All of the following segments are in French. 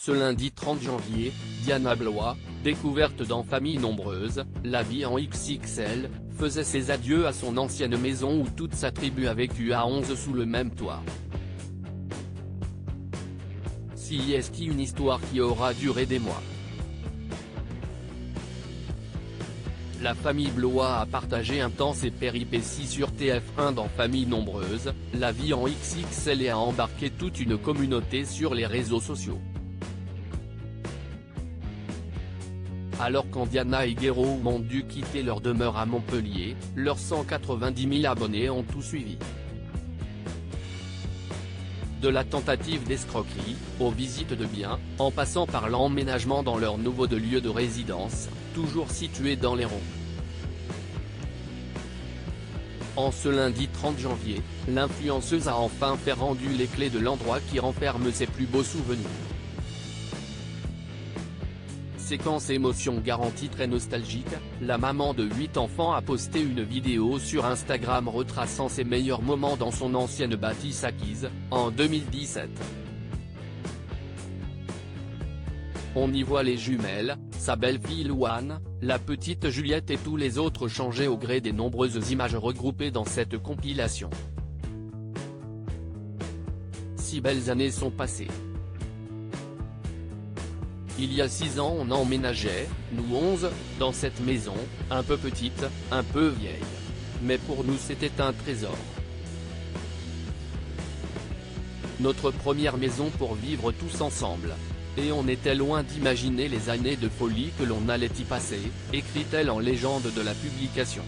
Ce lundi 30 janvier, Diana Blois, découverte dans Famille nombreuse, la vie en XXL, faisait ses adieux à son ancienne maison où toute sa tribu a vécu à 11 sous le même toit. Si est une histoire qui aura duré des mois. La famille Blois a partagé un temps ses péripéties sur TF1 dans Famille nombreuse, la vie en XXL et a embarqué toute une communauté sur les réseaux sociaux. Alors quand Diana et Guéraud ont dû quitter leur demeure à Montpellier, leurs 190 000 abonnés ont tout suivi. De la tentative d'escroquerie, aux visites de biens, en passant par l'emménagement dans leur nouveau lieu de résidence, toujours situé dans l'Hérault. En ce lundi 30 janvier, l'influenceuse a enfin fait rendu les clés de l'endroit qui renferme ses plus beaux souvenirs. Séquence émotion garantie très nostalgique, la maman de 8 enfants a posté une vidéo sur Instagram retraçant ses meilleurs moments dans son ancienne bâtisse acquise, en 2017. On y voit les jumelles, sa belle-fille Louane, la petite Juliette et tous les autres changés au gré des nombreuses images regroupées dans cette compilation. 6 belles années sont passées. Il y a 6 ans on emménageait, nous 11, dans cette maison, un peu petite, un peu vieille. Mais pour nous c'était un trésor. Notre première maison pour vivre tous ensemble. Et on était loin d'imaginer les années de folie que l'on allait y passer, écrit-elle en légende de la publication.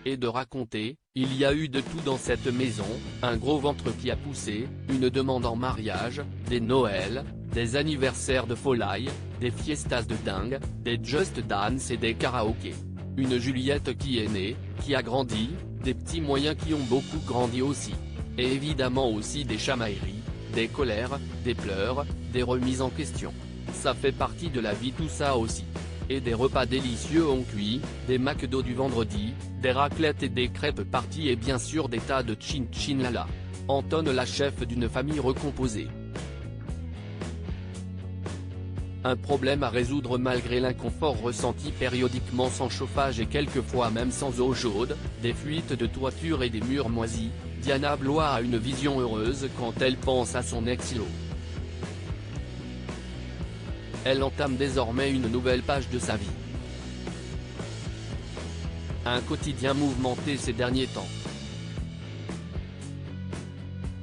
Et de raconter, il y a eu de tout dans cette maison, un gros ventre qui a poussé, une demande en mariage, des Noëls, des anniversaires de folie, des fiestas de dingue, des Just Dance et des karaokés. Une Juliette qui est née, qui a grandi, des petits moyens qui ont beaucoup grandi aussi. Et évidemment aussi des chamailleries, des colères, des pleurs, des remises en question. Ça fait partie de la vie tout ça aussi. Et des repas délicieux ont cuit, des McDo du vendredi, des raclettes et des crêpes parties et bien sûr des tas de chin-chin lala. Entonne la chef d'une famille recomposée. Un problème à résoudre malgré l'inconfort ressenti périodiquement sans chauffage et quelquefois même sans eau chaude, des fuites de toiture et des murs moisis, Diana Blois a une vision heureuse quand elle pense à son ex-îlot. Elle entame désormais une nouvelle page de sa vie. Un quotidien mouvementé ces derniers temps.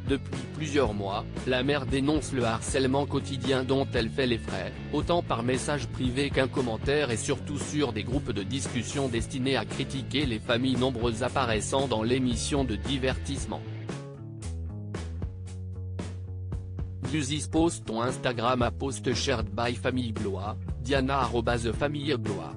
Depuis plusieurs mois, la mère dénonce le harcèlement quotidien dont elle fait les frais, autant par message privé qu'un commentaire et surtout sur des groupes de discussion destinés à critiquer les familles nombreuses apparaissant dans l'émission de divertissement. Use this post on Instagram a post shared by Famille Blois, Diana @Famille Blois.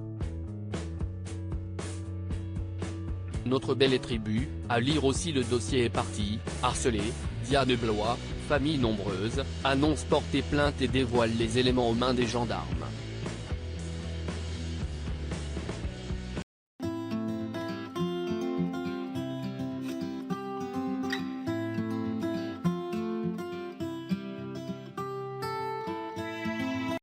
Notre belle tribu, à lire aussi le dossier est parti, harcelé, Diana Blois, famille nombreuse, annonce porter plainte et dévoile les éléments aux mains des gendarmes.